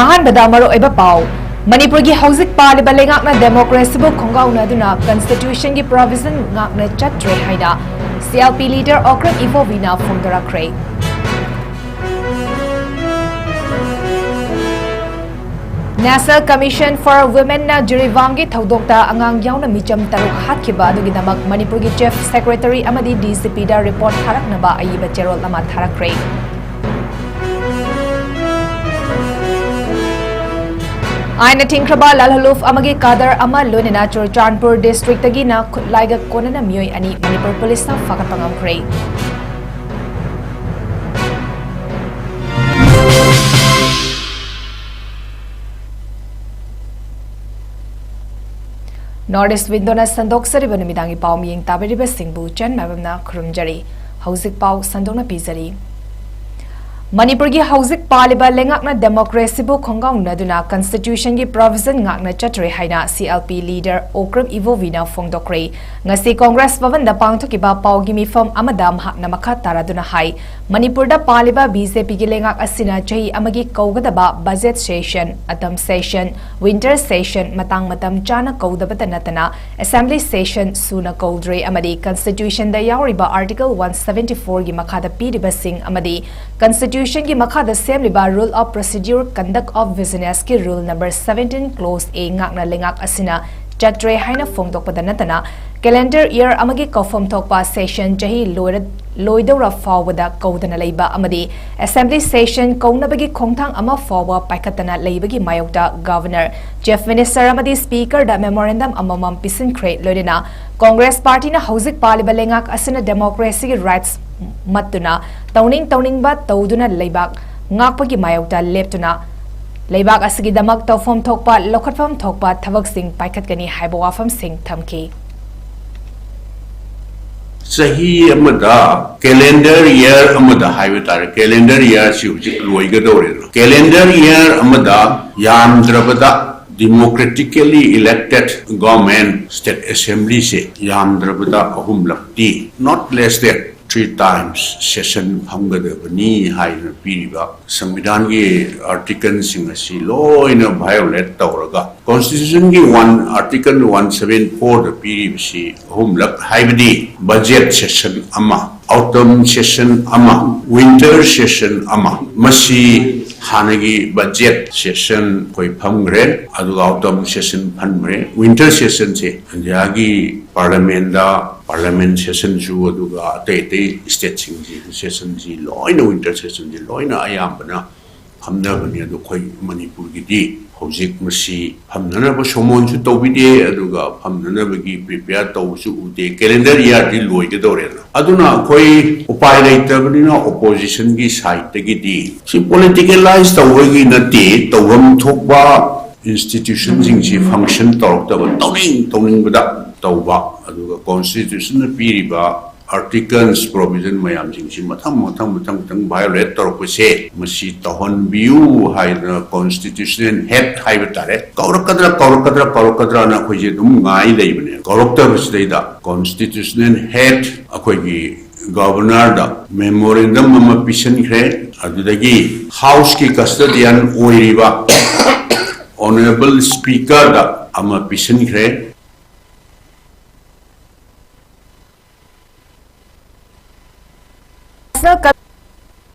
अहानबदा मरुओइबा पाउ मणिपुर की हौजिक पालिबा लेंगाकना डेमोक्रेसी बु खोंगाउनादुना कॉन्स्टिट्यूशन की प्रोविजन गाकना चट्रे हाइना CLP लीडर 𝐂𝐲𝐲𝐵 ना फोंदोरखरे National Commission for Women na 𝗔𝐄𝐲𝐬 थौदोक्ता अंगांग यावना मिचम तरुक हातखिबा अदुगिदमक मणिपुर की चीफ सेक्रेटरी अमदी DCP दा रिपोर्ट थारकनबा अयिबा चेरोल अमा थारकरे आइन थिंख्रबा लालहलूफ अमगे कादर अमा लोनेना चुरचानपुर डिस्ट्रिक्ट तगी ना खुलाइगा कोनना मियोय अनि मणिपुर पुलिस ना फागतपा ngamkhre North East Windona Sandok Sariba Numidangi Pau Miyeng Tabiriba Singbu Chen Mabamna Khurumjari Hauzik Pau Sandona Pizari Manipur की हौजिक पालिबा लेंगाकना डेमोक्रेसी बु खोंगाउनादुना कॉन्स्टिट्यूशन की प्रोविजन गाकना चट्रे हाइना CLP लीडर 𝐂𝐲𝐲𝐬 ना फोंदोक्रे ngasi कांग्रेस भवन दा पांगथोकिबा पाउगी मिफम अमदा महकना मखा तारादुना हाई मणिपुर दा पालिबा BJP की लेंगाक असिना चही अमगी कौगदबा बजेट सेशन अतम सेशन विंटर सेशन मतंग मतम चाना कौदबता नतना असेंबली सेशन सुना कौद्रे अमदी कॉन्स्टिट्यूशन दा यावरिबा आर्टिकल 174 की मखादा पीरिबा सिंह अमदी कॉन्स्टिट्यूशन की मखादा सेमलिबा rule of procedure conduct of business की रूल नंबर 17 क्लोज ए गाकना लेंगाक असिना चट्रे हाइना फोंदोकपदा नतना कैलेंडर ईयर अमगी कौफम थोकपा सेशन चही लोइदौरा फावदा कौदना लेबा अमदी असेंबली सेशन कौनबगी खोंथांग अमा फावा पाइखतना लेबगी मायोक्ता गवर्नर चीफ मिनिस्टर अमदी स्पीकर दा मेमोरेंडम अममम पिसिनख्रे लोइना कांग्रेस पार्टी ना हौजिक पालिबा लेंगाक असिना डेमोक्रेसी की राइट्स मत्तुना तौनिंग तौदुना लेबाक ngakpagi mayokta leptuna leibak asigidamak tawfom thokpa lokhatfam thokpa thabak sing paikhatkani haiba wafam sing thamki sahi amada calendar year amada haiba tar calendar year si hujik loigadore calendar year amada yamdrabada democratically elected government state assembly se yamdrabada ahum lakti not less than 3 times session hamgadabani haina piriba samvidhan gi article sing asi loina violate tawraga constitution gi article 174 the piribasi humlak haibadi budget session ama autumn session ama winter session ama masi hanagi budget session koi phamgre adu autumn session phanmre winter session se yagi parliament session ju aduga ate state sing ji session ji loina winter session ji loina ayambana hamna bani adu khoi manipur gi di hojik masi hamna ba somon su tobide aduga hamna ba gi prepare taw su ude calendar year di loi ge dore aduna khoi upai laita bani na opposition gi side gi di si politicalize taw gi na ti tawam thokba institution jing ji function torok ta tawning bada tawba aduga constitution na piriba articles provision mayam jing si mathang violate torok se masi tahon view haina constitution head haiba tare kaurakadra na khoje dum ngai leibne kaurokta bisida constitution head akhoi gi governor da memorandum ama petition khre adudagi house ki custodian oiriba honorable speaker da ama petition khre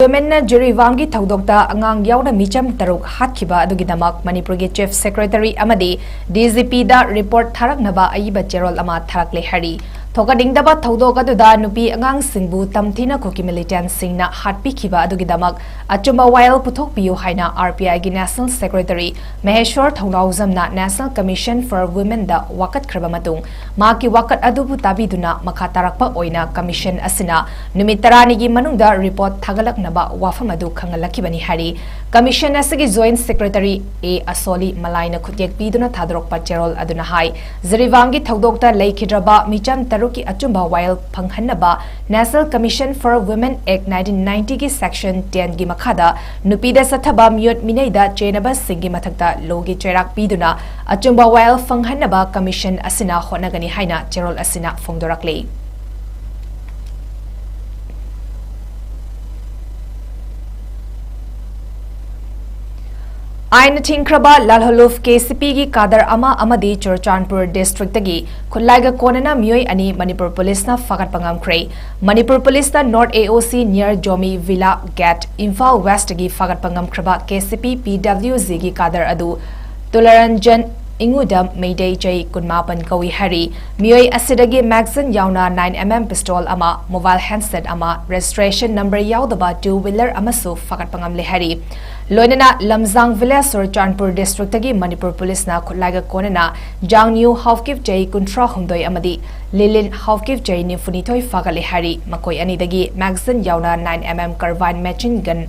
Women na 𝗔𝐄𝐲𝐬𝐬 थौदोक्ता अंगांग यावना मिचम तरुक हातखिबा अदुगिदमक मणिपुर की chief secretary अमदी DCP दा रिपोर्ट थारकनबा अयिबा चेरोल अमा थारकले हरि थोकदिंगदबा थौदोक अदुदा नुपी अंगांग सिंगबु तमथिना खोकी मिलिटेंट सिंगना हातपिखिबा अदुगिदमक अचुम्बा वायल पुथोकपियो हाइना RPI की नेशनल सेक्रेटरी महेश्वर थौनाउजमना नेशनल कमीशन फॉर वुमेन दा वाकत खरबा मतुंग माकी वाकत अदुबु ताबिदुना मखा तारकपा ओइना कमीशन असिना नुमित 10 गी मनुंगदा रिपोर्ट थागलकनबा वाफम अदु खंगलखिबनी हरि कमीशन असगी जॉइंट सेक्रेटरी A असोली मलाइना खुत्येक पीदुना थादरोकपा चेरोल अदुना हाई 𝗔𝐄𝐲𝐬 थौदोक्ता लेखिद्रबा मिचम तरुकी अचुम्बा वायल फंगहन्नबा national commission for women act 1990 की सेक्शन 10 की मखादा नुपीदा सथबा मियोट मिनेदा चेनबा सिंगी मथक्ता लोगी चेराक पीदुना अचुम्बा वायल फंगहन्नबा कमीशन असिना होनगनी हाइना चेरोल असिना फोंदोरकले Aina Tinkraba Lalholuf KCP gi kadar ama amadi Churachandpur district gi Khulaiga Konana Miyoi ani Manipur police na fagat pangam kray Manipur police na North AOC near Jomi Villa Gate Imphal West gi fagat pangam kraba KCP PWZ gi kadar adu Tularanjan Ingudam Mayday J Kunmapan Kawi Hari Miyoi asidagi magazine yauna 9mm pistol ama mobile handset ama registration number yaudaba 2-wheeler amasu fagat pangam lehari Loinana Lamzang Village Churachandpur district gi Manipur police na Khulaiga Konana Jangnew 𝐻𝐿𝐲 22 amadi Lilin 𝐻𝐿𝐲 Nifunitoi fagali hari makoi anidagi magazine yauna 9mm carbine machine gun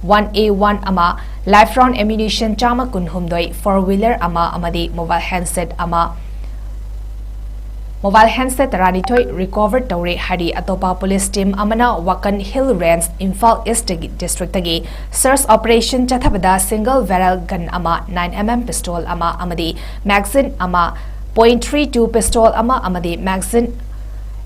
1A1 ama live round ammunition chama kunhumdoi 4-wheeler ama amadi mobile handset ranitoi recover tore hari atopa police team amana Wakan Hill Range Imphal East district agi search operation chathabada single barrel gun ama 9mm pistol ama amadi magazine ama .32 pistol ama amadi magazine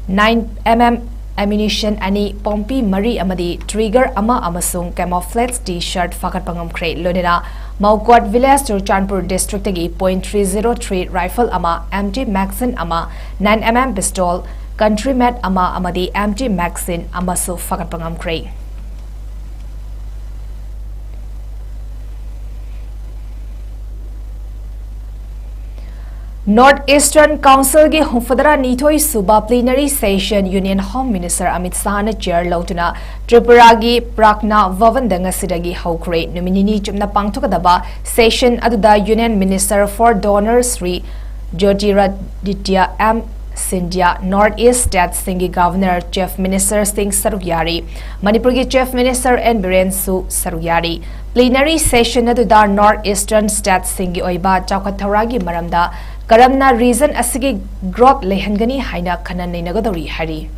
9mm ammunition ani pompi mari amadi trigger ama amasung camouflage t-shirt fakat pangam kray lonena Maukwat Village Churachandpur district agi .303 rifle ama empty magazine ama 9mm pistol country mat ama amadi empty magazine amasu fakat pangam kray North Eastern Council gi Humfadara Nithoi Suba plenary session Union Home Minister Amit Shah na chair lautuna Tripura gi Prakna Vavandanga sidagi haukre nominini chumna pangthokadaba session aduda Union Minister for Donors Sri Jyotiraditya M Sindhya North East State Singi Governor Chief Minister Singh Sarugyari Manipur gi Chief Minister N Biren Su Sarugyari plenary session aduda North Eastern State Singi oiba chawkhathoragi maramda Karamna reason asigi growth lehangani haina khanan nagadori hari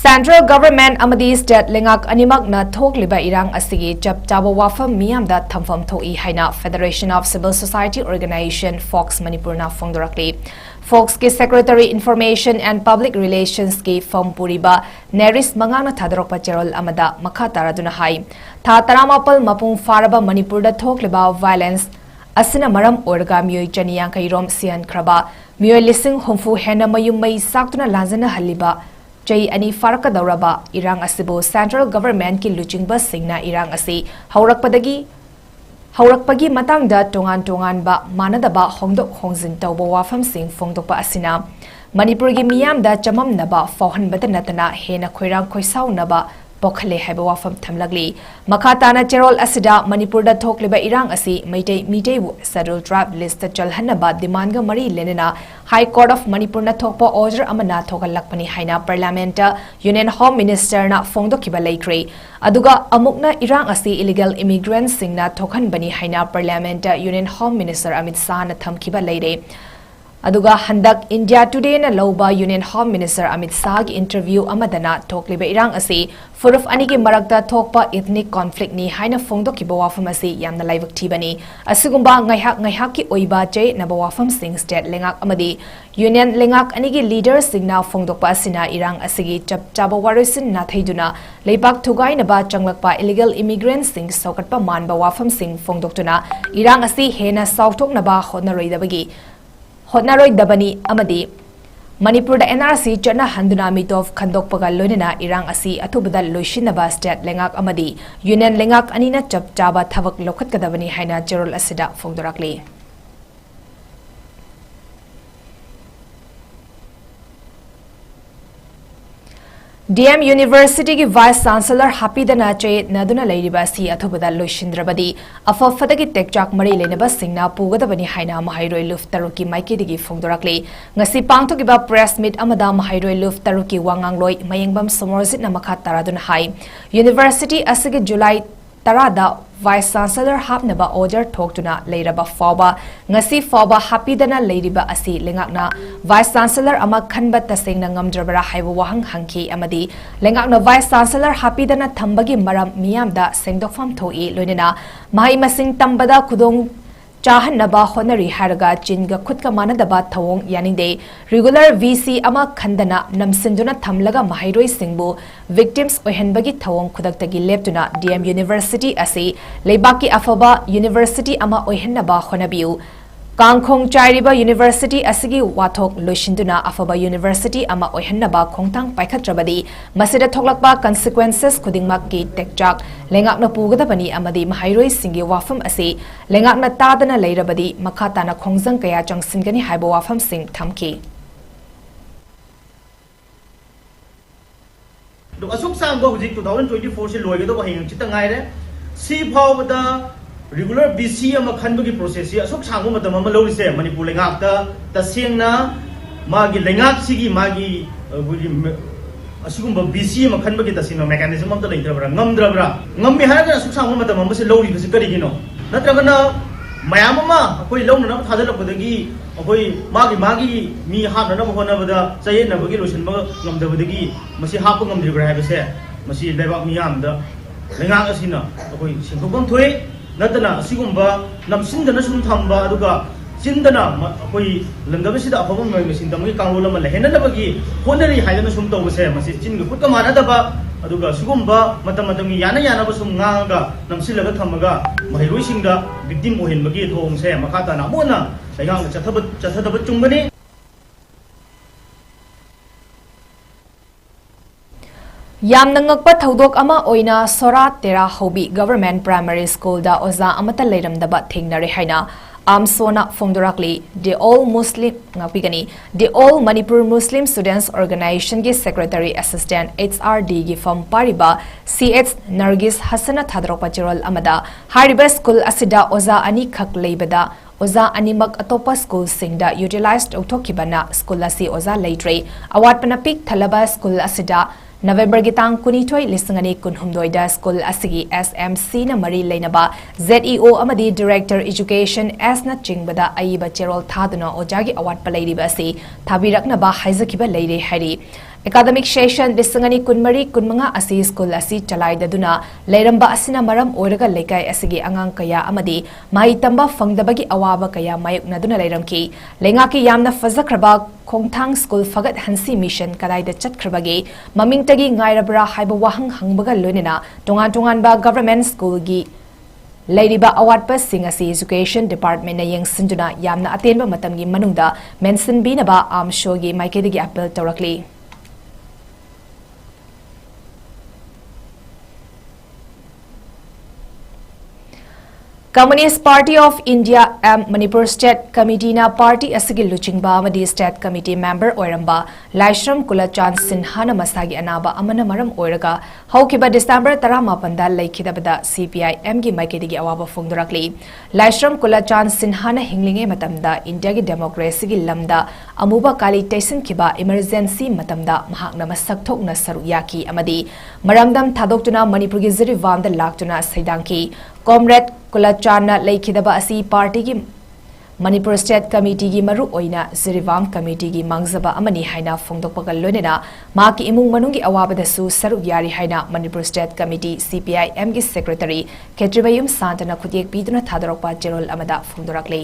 Central government amadi state lengak animak na thokliba irang asigi chap chaba wafam miyamda thamfam thoi haina Federation of Civil Society Organization FOCS Manipur na phongdorakli FOCS ke Secretary Information and Public Relations ke Firm Puriba Neris Mangana Thadrokpa Cherol Amada Makhatara Dunahai Tha Taramapal Mapung Faraba Manipur da Thokliba Violence Asina Maram Orga Miyoi Chaniyang Kairom Sian Kraba Miyoi Lising Humfu Hena Mayum Mai Saktuna Lanzana Haliba Jai ani faraka dauraba irang asibo Central Government ki luchingba singna irang asi haurakpagi matangda tongan ba manadaba hongdok hongjin tawba wafam sing phongdokpa asina Manipur gi miyamda chamamnaba fawhanbata natana hena khoirang khoisau naba pokhale haiba wafam thamlagli makhatana cherol asida Manipur da thokliba irang asi mitei schedule draft list chalhanaba demand ga mari lenena High Court of Manipur na thokpa order amana thokalakpani haina Parliament Union Home Minister na phongdokiba leikre aduga amukna irang asi illegal immigrants singna thokhanbani haina Parliament Union Home Minister Amit Shah na thamkiba leire Aduga handak India Today na lauba Union Home Minister Amit Shah gi interview amadana thokliba irang asi furuf anigi marakta thokpa ethnic conflict ni haina phongdokiba wafam asi yamna laibak thibani asigumba ngaihak ki oiba chei na wafam sing state lengak amadi Union lengak anigi leaders singna phongdokpa asina irang asigi chaba warisin na thaiduna leibak thugai na ba changlakpa illegal immigrants sing sokatpa manba wafam sing phongdoktuna irang asi hena sauthok na ba honaroidabagi Hotnaroi dabani amadi Manipur da NRC chana handuna mitof khandokpaga loinena irang asi athubada loishinaba state lengak amadi Union lengak anina chap chaba thavak lokhat kadabani haina cherol asida phongdorakli DM University ki Vice Chancellor Hapidana Che Naduna Lairiba Si Athubada Loishindrabadi Afafadagi Tekchak Mari Lenaba Singna Pugadabani Haina Mahairoi Luf Taruki Maikidigi Phongdorakli Ngasi Pangthokiba press meet amada Mahairoi Luf Taruki Wangangloi Mayengbam Somorzit na Makhat Taraduna Hai University asigi July Tarada Vice Chancellor Hapnaba order Thoktuna Leiraba Fauba Ngasi Fauba Hapidana Leiriba Asi Lengakna Vice Chancellor Ama Khanba Tasengna Ngamdrabara Haiba Wahang Hangki Amadi Lengakna Vice Chancellor Hapidana Thambagi Maram Miyamda Sengdokfam Thoi Loinena Mahai Masing Tambada Kudong चाहनबा होनरी हारगा चिनगा खुदका मानदबा थवोंग यानिंगदे regular VC अमा खंदना नमसिंदुना थमलगा माहिरोई सिंगबु विक्टिम्स ओहनबगी थवोंग खुदक्तगी लेप्तुना DM यूनिवर्सिटी असी लेबाकी अफबा यूनिवर्सिटी अमा ओहनबा होनबियु 𝐶𝐢𝐯𝐞 यूनिवर्सिटी असिगी वाथोक लोइसिंदुना अफबा यूनिवर्सिटी अमा ओहनबा खोंथांग पाइखत्रबदी मसिदा थोकलकबा consequences खुदिंगमक की टेक्चाक लेंगाकना पुगदबनी अमदी महाइरोई सिंगी वाफम असी लेंगाकना तादना लेरबदी मखाताना खोंजंग कया चंगसिनगनी हाइबो वाफम सिंग थमकी असुक सांगो हुजिक 2024 से लोइगदो बहिंग चितंग आइरे सी फावदा रेगुलर BC अमा खनबगी प्रोसेस असुक सांगो मतम अमा लौरिसे मणिपुर लेंगाकता तसेंगना मागी लेंगाक सिगी मागी असिगुंबा BC अमा खनबगी तसिनो मेकानिज्म अमता लेइद्रबरा ngमद्रबरा ngमि हारगा असुक सांगो मतम अमा से लौरि बसि करिगिनो नत्रगना मयाम अमा अखोइ लौनना थादलकबदगी अखोइ मागी मी हाबनना होनबदा चयेनबगी लोसनबा ngमदबदगी मसि हाप ngमद्रिब्रा हाबसे मसि लेबाक मियामदा लेंगाक असिना अखोइ सिंथोकम थोइ नतना असिगुंबा नमसिंदना सुम थंबा अदुगा चिंदना अखोइ लंगबसिदा अफबम मेसिन तमगी कांगोल अमा लेहेननबगी होनरी हाइदना सुम तौबसे मसि चिनग खुदका मानदबा अदुगा सुगुंबा मतमतमगी याना यानाबा सुम ngaga namsilaga thamaga mahiroisingda victim ohenbagi thongse makhatana amona legang chathadaba chungbani यामना ngakpa thodok ama oina sora tera hobi government primary school da oza amata leiramdaba thengnare haina amsona fongdorakli the all muslim ngapigani the all manipur muslim students organization gi secretary assistant HRD gi form pariba CH Nargis Hasana thadropa chirol amada hariba school asida oza ani khak leibada oza animak atopa school singda utilized uthokibana school asi oza leitre awat panapik thalaba school asida November gitang kunitoi lisangani kunhumdoida school asigi SMC na mari leinaba ZEO amadi director education as na chingbada aiba cherol thaduna ojagi award palairiba asi thabirakna ba haizakiba leire hari academic session lisangani kunmari kunmanga asi school asi chalaidaduna leiramba asina maram oiraga lekai asigi angang kaya amadi mai tamba fangdabagi awaba kaya mayuknaduna leiramki lengaki yamna fazakraba खोंथांग school फगत हंसी mission कदाइदा चटख्रबगे ममिंगतगी ngairabra haiba wahang hangbaga loinena tongan tongan ba government school gi leiriba award pa singasi education department na yengsinduna yamna atenba matamgi manungda mention binaba am show gi maikedi appeal torakli Communist Party of India Manipur State Committee na party asigi luchingba amadi State Committee member oiramba Laishram 𝐶𝐢𝐯𝐞 hana masagi anaba amana maram oiraga haukiba December 18 da laikhidabada CPIM gi maikedi gi awaba fongdorakli Laishram 𝐶𝐢𝐯𝐞 hana hinglinge matamda India gi democracy gi lamda amuba kali taisin kiba emergency matamda mahakna masak thokna saru yaki amadi maramdam thadoktuna Manipur gi zirivam da laktuna saidangki Comrade 𝐶𝐢𝐯𝐞 leikidaba asi party gi Manipur State Committee gi maru oina Zirivam Committee gi mangzaba amani haina fongdokpaga loinena maki imung manungi awabada su saru yari haina Manipur State Committee CPIM gi secretary 𝐶𝐢𝐯𝐴 santana khudiyek biduna thadorokpa cherol amada fongdorakle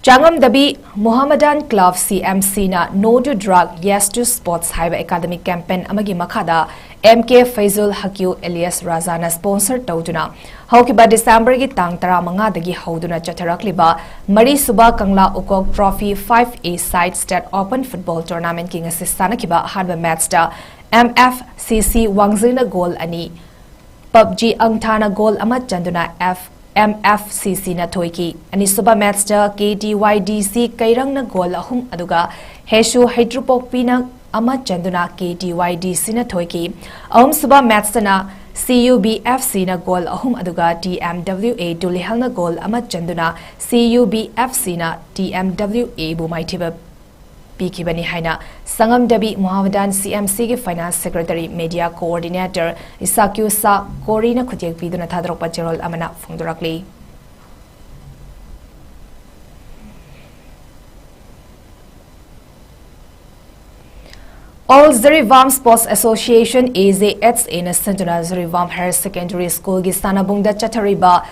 Changam Dabi Muhammadan Club CMC na No to Drug Yes to Sports Highway Academic Campaign amagi makhada MK Faizul Hakyu alias Razana sponsor tawduna haukiba December gi tang 15 dagi hauduna chatharakliba Mari Suba Kangla Ukok Trophy 5A Side State Open Football Tournament king assistana kiba hanba match da MFCC Wangzina goal ani PUBG Angthana goal ama chanduna MFCC na thoiki ani suba match da KTYDC kairang na goal ahum aduga Heshu Hydropokpi na ama chanduna KTYDC na thoiki ahum suba match na CUBFC na goal ahum aduga TMWA Dulihal na goal ama chanduna CUBFC na TMWA bumaithiba Pikibani haina Sangam Dabi Muhammadan CMC ki Finance Secretary Media Coordinator 𝐶𝐢𝐯𝐞 na khutiek biduna thadrokpa cherol amana fongdorakli All 𝐍𝐞𝐰𝐬 Sports Association AZHA na sanduna 𝐍𝐞𝐰𝐬 Higher Secondary School gi sanabungda chathariba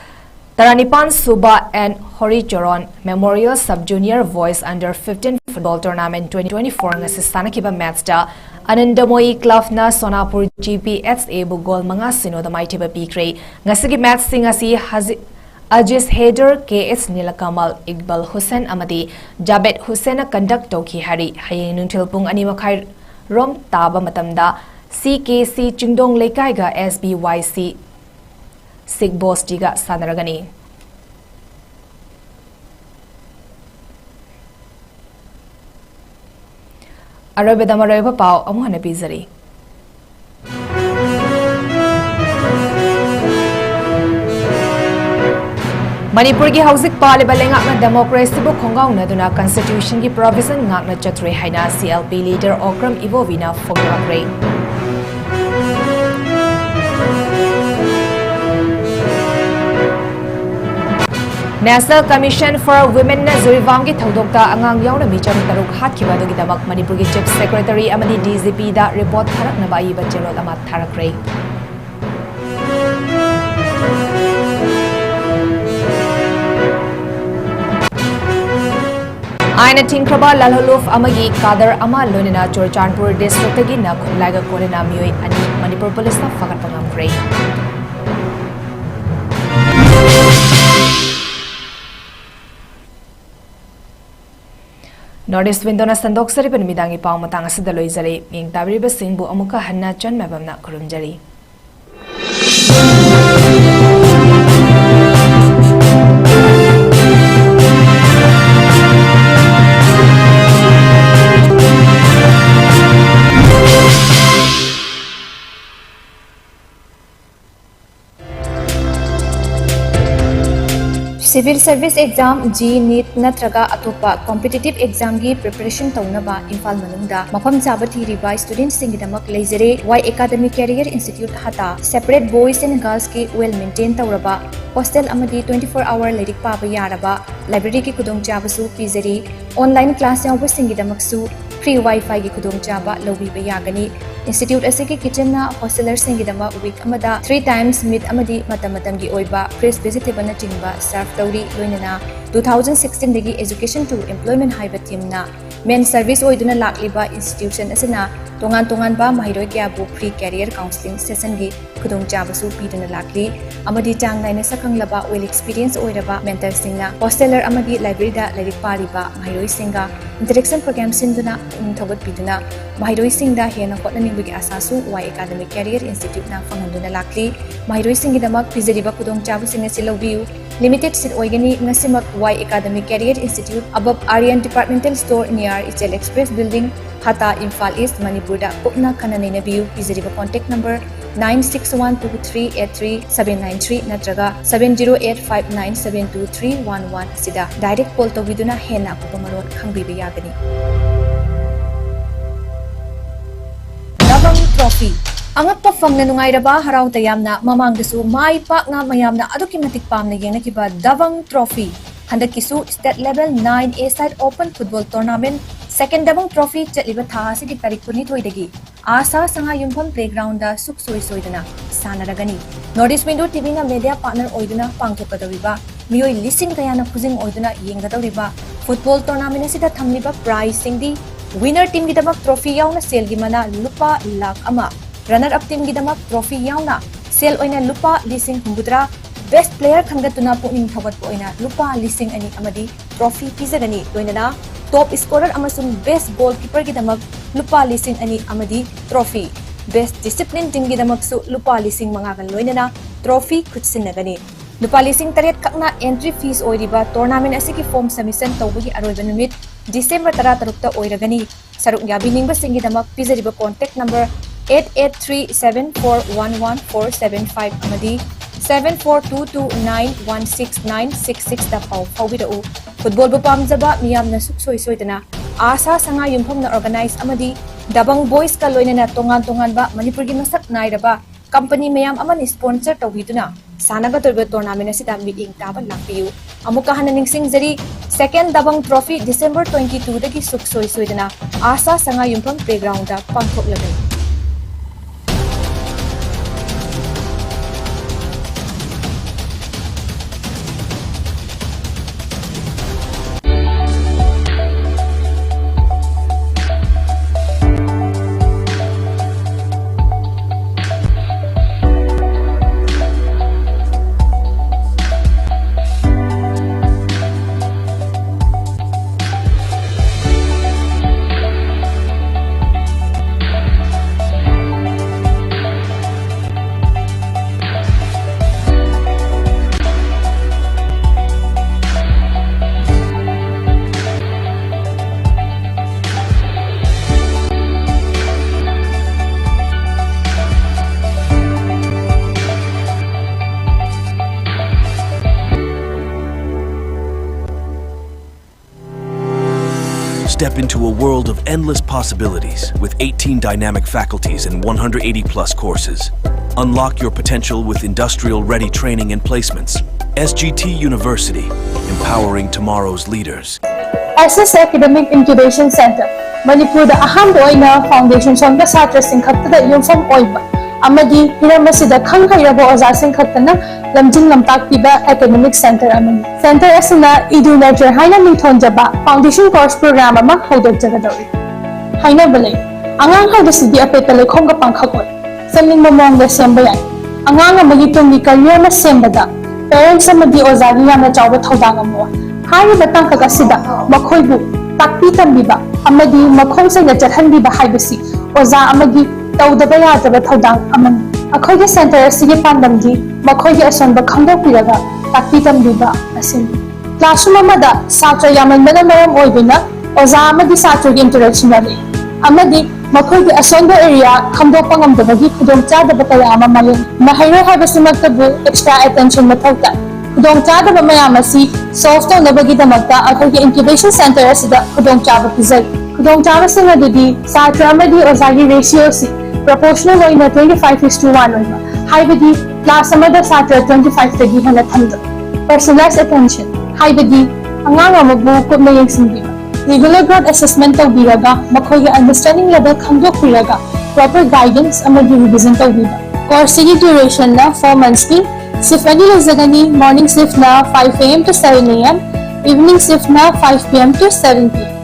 Taranipan Suba and Horichoron Memorial Sub-Junior Boys Under 15 Football Tournament 2024 ngasi sanakiba match da Anandamoi Club na Sonapur GPHA bu goal mga sino da maitiba pikre ngasi gi match sing asi Ajis Header KS Nilakamal Iqbal Hussain amadi Jabet Hussain conduct toki hari hayeng nungtil pung ani makai rom taba matamda CKC Chingdong Lekai ga SBYC Sig Boss Jiga Sanaragani Arabe Damareba Pau Amuhana Pizari Manipur ki hauzik paliba lengakna democracy bu khongaungna duna constitution ki provision ngakna chatre haina CLP leader 𝐶𝐢𝐯𝐬 fograkre National Commission for Women na 𝐍𝐞𝐰𝐬 ki thodokta angang yauna micham taruk hatkiba dogidamak Manipur ki chief secretary amadi DGP da report tharakna ba iba cherol ama tharakre Aina Tinkraba Lalholuf Amagi Kadar Ama Lunina Churchandpur District gi na khunlaiga korena mioi ani Manipur Police na fakat pangamgrei Northeast Windona Sandok Sari Panmidangi Pau Matang Asida Loizari Ming Tabiriba Singbu Amuka Hanna 𝐶𝐿 na Kurumjari Civil Service Exam G NEET natraga atopa competitive exam gi preparation taunaba Imphal manungda mafam chaba thiriba students singidamak leizare 𝐻𝐸 Career Institute hata separate boys and girls ki well maintain tauraba hostel amadi 24-hour lerik paba yaraba library ki kudong chaba su pizari online class yawa singidamak su free wifi gi kudong chaba lobiba yagani Institute asiki kitchen na hosteler singidama week amada 3 times meet amadi matam gi oiba fresh vegetable na chingba serve tawri loinana 2016 dagi education to employment haiba team na main service oiduna lakliba institution asina tongan ba mahiroi kya bu free career counseling session gi kudong chaba su piduna lakli amadi chang naina sakanglaba well experience oiraba mentor singna hosteler amadi library da lerik pariba mahiroi singa interaction program sinduna thogot piduna mahiroi singda hena hotnani bigi asasu 𝐻𝐸 Career Institute na fanganduna lakli mahiroi singi damak pizariba kudong chabu singa silobiu limited seat oigani ngasimak 𝐻𝐸 Career Institute above Aryan Departmental Store near 𝐻𝐿 Express Building Hata Imphal East Manipur da pukna kananina biu pizariba contact number 9612383793 natraga 7085972311 sida direct call tawiduna hena kupamarot khangbiba yagani Dabang Trophy Angat pa fang nanungairaba haraw tayamna mamangdasu mai pa nga mayamna adukimatik pam na yengnakiba Dabang Trophy handakisu state level 9A side open football tournament second Dabang Trophy chatliba tha sigi tarik kuni thoidagi asa sanga yumpham playground da suk soidana sanaragani Northeast Window TV na media partner oiduna pangthokadawiba mioi lising kayana khujing oiduna yenggadawriba football tournament asida thamliba prize singdi winner team gidamak trophy yauna sel gi mana lupa lakh ama runner up team gidamak trophy yauna sel oina lupa lising humbudra best player khangatuna puning thawat po oina lupa lising ani amadi trophy pizagani loinana top scorer amasung best goalkeeper gidamak lupa lising ani amadi trophy best discipline team gidamak su lupa lising mangagan loinana trophy khutsinagani lupa lising taret kakna entry fees oiriba tournament asiki form submission tawbagi aroiba numit December 13 oiragani saruk yabiningba singidamak pizariba contact number 8837411475 amadi 7422916966 da pawbidau football bu pamjaba miyamna suksoi soidana asa sanga yumphomna organize amadi dabang boys ka loinana tongan ba manipur gi masak nairaba company mayam amani sponsor tawhiduna सानगदोइबा tournament असिदा meeting ताबा लापियु अमुका हन निंगसिंगजरी second Dabang trophy December 22 दगी सुखसोई सोइदना आशा संगा युमफम प्लेग्राउंड दा पांथोकलगै Step into a world of endless possibilities with 18 dynamic faculties and 180 plus courses. Unlock your potential with industrial-ready training and placements. SGT University, empowering tomorrow's leaders. SS Academic Incubation Center, Manipur da ahambo oina foundation sonda satra sing khakta yumfam oiba amadi hiramasida khanghairaba oza sing khakta lamjing lamtak piba academic center amani center asina idu lecture haina mithonjaba foundation course program ama hodok jagadori haina bale angang ha desidi apeta lekhom ga pangkhakoi semning momong da semba yai angang amagi tungni career ma sembada parents amadi ozagi yamna chawba thodang amwa hari batang ka sida makhoibu takpi tambiba amadi makhong se na chathanbiba haibasi oza amagi tawdaba yadaba thodang amani अखोगे centre असिगे पांडमदी मखोगे असंबा खंदोपिरगा ताकि तंबिबा असिन classroom अमदा छात्र यामनबना मरम ओइबिना ओजा अमदी छात्रगे इंटरेक्शन वाले अमदी मखोगे असंबा एरिया खंदोपा ngमदबगी खुदोंचादबा कया अमा मायन महैरो हाबसिमक्तबु एक्स्ट्रा अटेंशन मथौता खुदोंचादबा मयाम असि सॉल्व तौनबगी दमक्ता अखोगे इंक्यूबेशन सेंटर असिदा खुदोंचाबा पिजै खुदोंचाबा सिंग अदुदी छात्र अमदी ओजागी रेशियो सि proportional oina 25:1 oina haibadi class amada satra 25 tagi hana thamda personalized attention haibadi angang amabu kutna yengsingbi regular growth assessment tawbiraga makhogi understanding level khamdok piraga proper guidance amadi revision tawbiba course gi duration na 4 months ki shift ani lezagani morning shift na 5 am to 7 am evening shift na 5 pm to 7 pm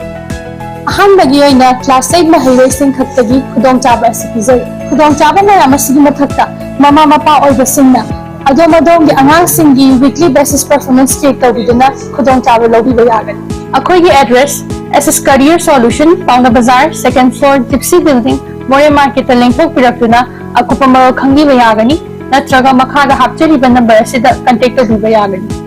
अहमबगी ओइना class 8 महैरोइसिंग खक्तगी खुदोंचाबा सिपिजै खुदोंचाबा मयाम असिगी मथक्ता ममा मपा ओइबसिंगना अदोम अदोमगी अंगांसिंगी वीकली बेसिस परफॉर्मेंस चेक तौबिदुना खुदोंचाबा लौबिबा यागनि अखोइगी address SS Career Solution Paona Bazar second floor Tipsy building मोरे मार्केट लेंथोक पिरक्तुना अकुपा मरो खंगिबा यागनि नत्रगा मखादा हापचरिबा नंबर असिदा कांटेक्ट तौबिबा यागनि